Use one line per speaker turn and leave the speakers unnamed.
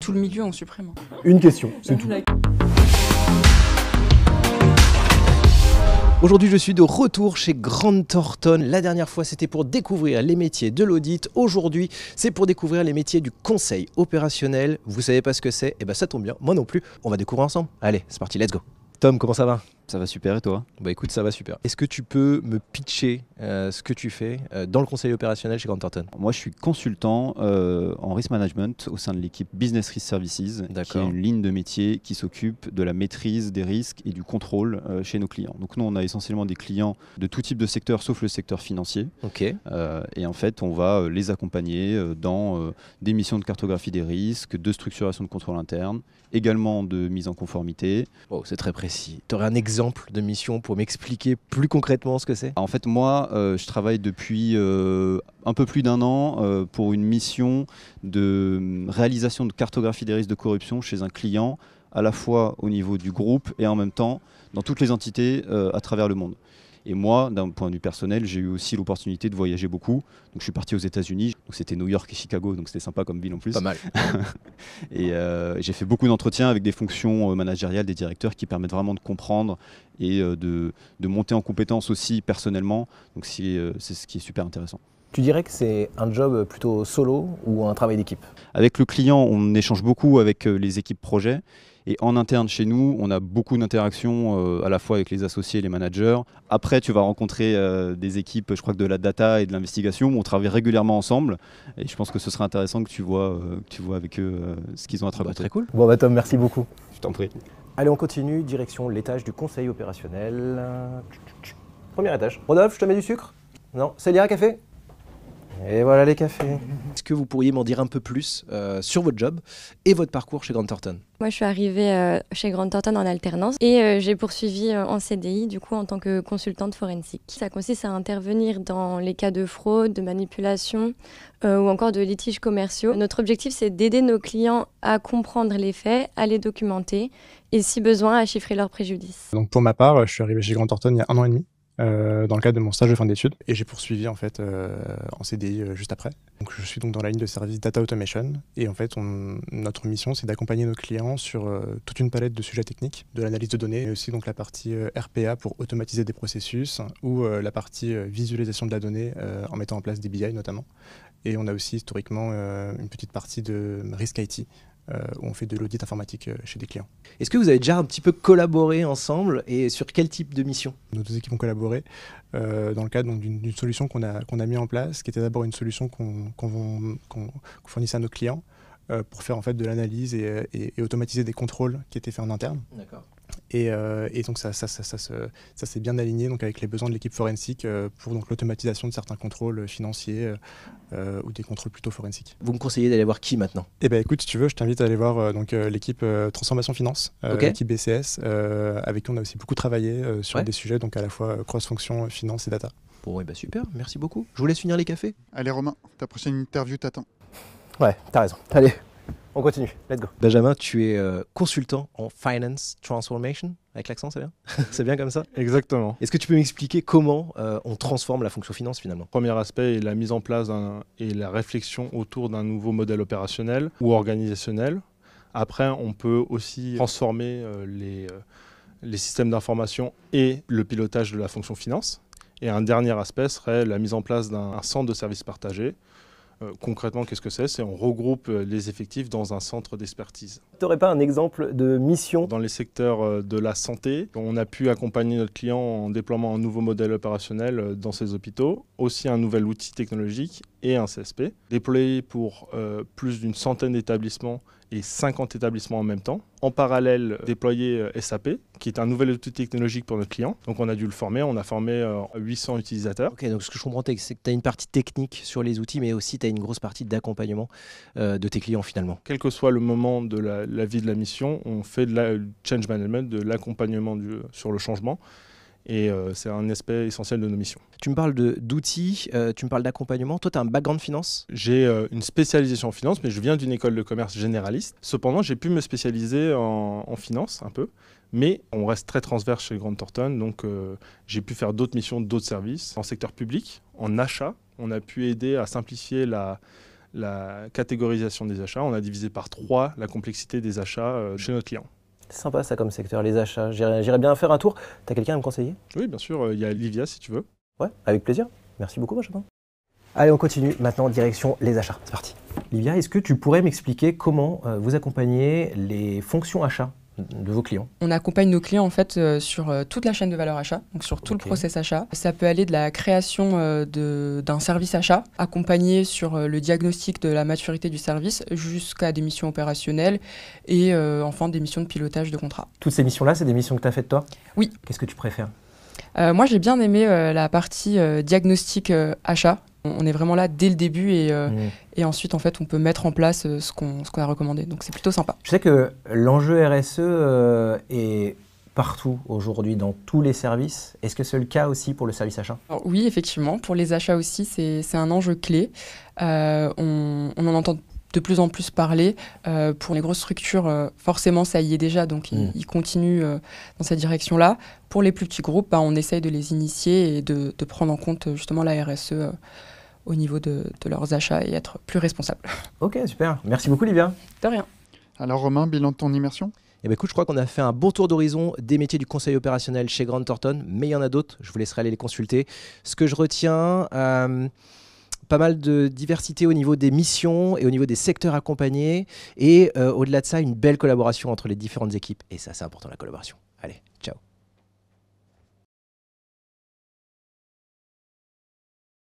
tout le milieu en supprime.
Une question, c'est tout. Aujourd'hui, je suis de retour chez Grant Thornton. La dernière fois, c'était pour découvrir les métiers de l'audit. Aujourd'hui, c'est pour découvrir les métiers du conseil opérationnel. Vous savez pas ce que c'est? Eh ben, ça tombe bien. Moi non plus. On va découvrir ensemble. Allez, c'est parti, let's go. Tom, comment ça va?
Ça va super et toi?
Bah écoute, ça va super. Est-ce que tu peux me pitcher ce que tu fais dans le conseil opérationnel chez Grant Thornton?
Moi je suis consultant en risk management au sein de l'équipe Business Risk Services, qui est une ligne de métier qui s'occupe de la maîtrise des risques et du contrôle chez nos clients. Donc nous on a essentiellement des clients de tout type de secteur sauf le secteur financier.
Ok.
Et en fait on va les accompagner dans des missions de cartographie des risques, de structuration de contrôle interne, également de mise en conformité.
Oh, c'est très précis. Tu aurais un exemple de mission pour m'expliquer plus concrètement ce que c'est?
En fait, moi, je travaille depuis un peu plus d'un an pour une mission de réalisation de cartographie des risques de corruption chez un client, à la fois au niveau du groupe et en même temps dans toutes les entités à travers le monde. Et moi, d'un point de vue personnel, j'ai eu aussi l'opportunité de voyager beaucoup. Donc je suis parti aux États-Unis, donc c'était New York et Chicago, donc c'était sympa comme ville en plus.
Pas mal.
Et j'ai fait beaucoup d'entretiens avec des fonctions managériales, des directeurs qui permettent vraiment de comprendre et de monter en compétences aussi personnellement. Donc c'est ce qui est super intéressant.
Tu dirais que c'est un job plutôt solo ou un travail d'équipe?
Avec le client, on échange beaucoup avec les équipes projet. Et en interne chez nous, on a beaucoup d'interactions à la fois avec les associés et les managers. Après, tu vas rencontrer des équipes, je crois que de la data et de l'investigation, où on travaille régulièrement ensemble. Et je pense que ce serait intéressant que tu vois avec eux ce qu'ils ont à te raconter.
Très cool. Bon bah Tom, merci beaucoup.
Je t'en prie.
Allez, on continue, direction l'étage du conseil opérationnel. Premier étage. Rodolphe, je te mets du sucre? Non, Célia, café? Et voilà les cafés. Est-ce que vous pourriez m'en dire un peu plus sur votre job et votre parcours chez Grant Thornton?
Moi, je suis arrivée chez Grant Thornton en alternance et j'ai poursuivi en CDI, du coup, en tant que consultante forensique. Ça consiste à intervenir dans les cas de fraude, de manipulation ou encore de litiges commerciaux. Notre objectif, c'est d'aider nos clients à comprendre les faits, à les documenter et, si besoin, à chiffrer leurs préjudices.
Donc, pour ma part, je suis arrivé chez Grant Thornton il y a 1 an et demi. Dans le cadre de mon stage de fin d'études, et j'ai poursuivi en fait en CDI juste après. Donc je suis donc dans la ligne de service Data Automation, et en fait notre mission c'est d'accompagner nos clients sur toute une palette de sujets techniques, de l'analyse de données, et aussi donc la partie RPA pour automatiser des processus, ou la partie visualisation de la donnée en mettant en place des BI notamment. Et on a aussi historiquement une petite partie de Risk IT, où on fait de l'audit informatique chez des clients.
Est-ce que vous avez déjà un petit peu collaboré ensemble et sur quel type de mission?
Nos deux équipes ont collaboré dans le cadre d'une solution qu'on a mis en place, qui était d'abord une solution qu'on fournissait à nos clients pour faire en fait de l'analyse et automatiser des contrôles qui étaient faits en interne.
D'accord.
Et donc ça s'est bien aligné donc avec les besoins de l'équipe forensique pour donc l'automatisation de certains contrôles financiers ou des contrôles plutôt forensiques.
Vous me conseillez d'aller voir qui maintenant?
Eh ben écoute, si tu veux, je t'invite à aller voir l'équipe Transformation Finance,
Okay.
l'équipe BCS, avec qui on a aussi beaucoup travaillé sur
Ouais.
des sujets donc à la fois cross-fonction, finance et data.
Bon, bah super, merci beaucoup. Je vous laisse finir les cafés.
Allez Romain, ta prochaine interview t'attend.
Ouais, t'as raison. Allez, on continue. Let's go. Benjamin, tu es consultant en Finance Transformation. Avec l'accent, c'est bien? C'est bien comme ça?
Exactement.
Est-ce que tu peux m'expliquer comment on transforme la fonction finance finalement?
Premier aspect est la mise en place et la réflexion autour d'un nouveau modèle opérationnel ou organisationnel. Après, on peut aussi transformer les systèmes d'information et le pilotage de la fonction finance. Et un dernier aspect serait la mise en place d'un centre de services partagés. Concrètement, qu'est-ce que c'est? C'est on regroupe les effectifs dans un centre d'expertise.
Tu n'aurais pas un exemple de mission?
Dans les secteurs de la santé, on a pu accompagner notre client en déploiement un nouveau modèle opérationnel dans ses hôpitaux, aussi un nouvel outil technologique et un CSP, déployé pour plus d'une centaine d'établissements et 50 établissements en même temps. En parallèle, déployer SAP, qui est un nouvel outil technologique pour notre client. Donc on a dû le former, on a formé 800 utilisateurs.
Ok, donc ce que je comprends, c'est que tu as une partie technique sur les outils, mais aussi tu as une grosse partie d'accompagnement de tes clients finalement.
Quel que soit le moment de la vie de la mission, on fait de la change management, de l'accompagnement sur le changement. Et c'est un aspect essentiel de nos missions.
Tu me parles d'outils, tu me parles d'accompagnement. Toi, tu as un background finance?
J'ai une spécialisation en finance, mais je viens d'une école de commerce généraliste. Cependant, j'ai pu me spécialiser en finance un peu. Mais on reste très transverse chez Grant Thornton, donc j'ai pu faire d'autres missions, d'autres services. En secteur public, en achat, on a pu aider à simplifier la la catégorisation des achats. On a divisé par 3 la complexité des achats chez notre client.
C'est sympa ça comme secteur, les achats. J'irais bien faire un tour. T'as quelqu'un à me conseiller?
Oui, bien sûr, il y a Livia si tu veux.
Ouais, avec plaisir. Merci beaucoup, Benjamin. Allez, on continue. Maintenant, direction les achats. C'est parti. Livia, est-ce que tu pourrais m'expliquer comment vous accompagnez les fonctions achats de vos clients?
On accompagne nos clients en fait sur toute la chaîne de valeur achat, donc sur tout le process achat. Ça peut aller de la création d'un service achat, accompagné sur le diagnostic de la maturité du service, jusqu'à des missions opérationnelles et enfin des missions de pilotage de contrat.
Toutes ces missions-là, c'est des missions que tu as faites toi?
Oui.
Qu'est-ce que tu préfères?
Moi, j'ai bien aimé la partie diagnostic achat. On est vraiment là dès le début et ensuite, en fait, on peut mettre en place ce qu'on a recommandé. Donc, c'est plutôt sympa.
Je sais que l'enjeu RSE est partout aujourd'hui, dans tous les services. Est-ce que c'est le cas aussi pour le service achat?
Alors, oui, effectivement. Pour les achats aussi, c'est un enjeu clé. On en entend de plus en plus parler. Pour les grosses structures, forcément, ça y est déjà, donc ils continuent dans cette direction-là. Pour les plus petits groupes, on essaye de les initier et de prendre en compte justement la RSE au niveau de leurs achats et être plus responsables.
Ok, super. Merci beaucoup, Livia.
De rien.
Alors Romain, bilan de ton immersion?
Eh bien, écoute, je crois qu'on a fait un bon tour d'horizon des métiers du conseil opérationnel chez Grant Thornton, mais il y en a d'autres, je vous laisserai aller les consulter. Ce que je retiens, pas mal de diversité au niveau des missions et au niveau des secteurs accompagnés, et au-delà de ça, une belle collaboration entre les différentes équipes. Et ça, c'est important, la collaboration. Allez, ciao.